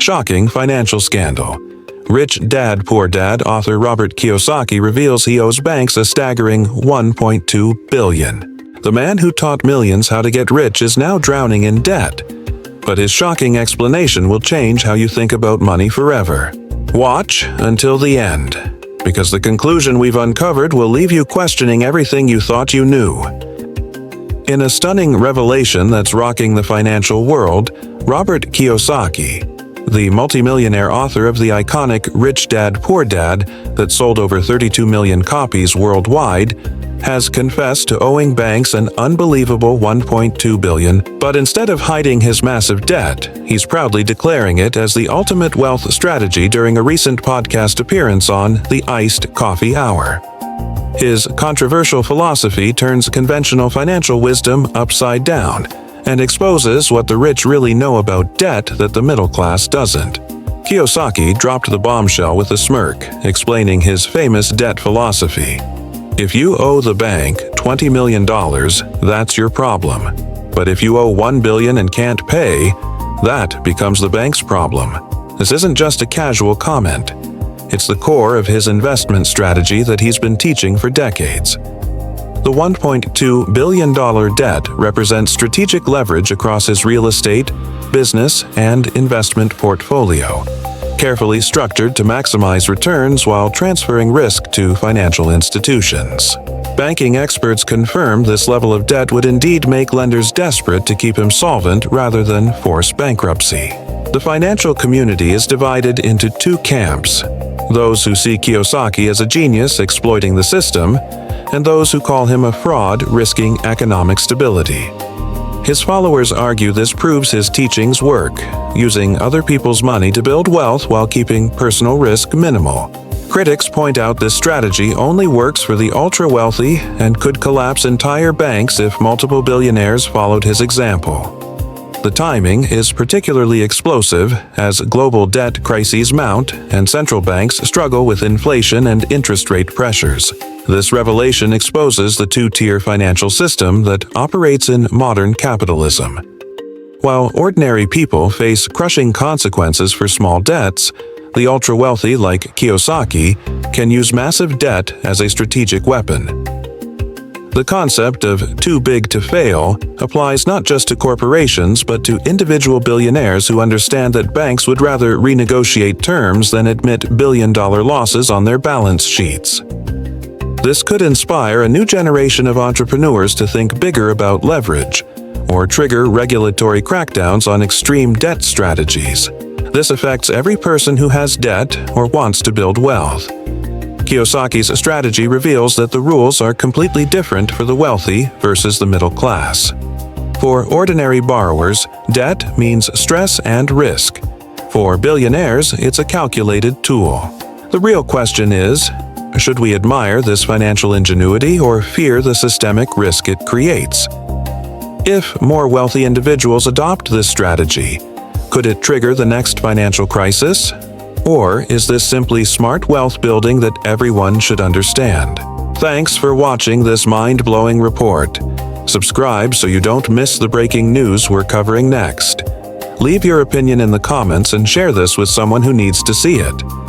Shocking financial scandal. Rich Dad Poor Dad author Robert Kiyosaki reveals he owes banks a staggering $1.2 billion. The man who taught millions how to get rich is now drowning in debt. But his shocking explanation will change how you think about money forever. Watch until the end, because the conclusion we've uncovered will leave you questioning everything you thought you knew. In a stunning revelation that's rocking the financial world, Robert Kiyosaki, the multimillionaire author of the iconic Rich Dad Poor Dad that sold over 32 million copies worldwide, has confessed to owing banks an unbelievable $1.2 billion, but instead of hiding his massive debt, he's proudly declaring it as the ultimate wealth strategy during a recent podcast appearance on the Iced Coffee Hour. His controversial philosophy turns conventional financial wisdom upside down and exposes what the rich really know about debt that the middle class doesn't. Kiyosaki dropped the bombshell with a smirk, explaining his famous debt philosophy. If you owe the bank $20 million, that's your problem. But if you owe $1 billion and can't pay, that becomes the bank's problem. This isn't just a casual comment. It's the core of his investment strategy that he's been teaching for decades. The $1.2 billion debt represents strategic leverage across his real estate, business, and investment portfolio, carefully structured to maximize returns while transferring risk to financial institutions. Banking experts confirm this level of debt would indeed make lenders desperate to keep him solvent rather than force bankruptcy. The financial community is divided into two camps: those who see Kiyosaki as a genius exploiting the system, and those who call him a fraud risking economic stability. His followers argue this proves his teachings work, using other people's money to build wealth while keeping personal risk minimal. Critics point out this strategy only works for the ultra-wealthy and could collapse entire banks if multiple billionaires followed his example. The timing is particularly explosive as global debt crises mount and central banks struggle with inflation and interest rate pressures. This revelation exposes the two-tier financial system that operates in modern capitalism. While ordinary people face crushing consequences for small debts, the ultra-wealthy like Kiyosaki can use massive debt as a strategic weapon. The concept of too big to fail applies not just to corporations but to individual billionaires who understand that banks would rather renegotiate terms than admit billion-dollar losses on their balance sheets. This could inspire a new generation of entrepreneurs to think bigger about leverage, or trigger regulatory crackdowns on extreme debt strategies. This affects every person who has debt or wants to build wealth. Kiyosaki's strategy reveals that the rules are completely different for the wealthy versus the middle class. For ordinary borrowers, debt means stress and risk. For billionaires, it's a calculated tool. The real question is, should we admire this financial ingenuity or fear the systemic risk it creates? If more wealthy individuals adopt this strategy, could it trigger the next financial crisis? Or is this simply smart wealth building that everyone should understand? Thanks for watching this mind-blowing report. Subscribe so you don't miss the breaking news we're covering next. Leave your opinion in the comments and share this with someone who needs to see it.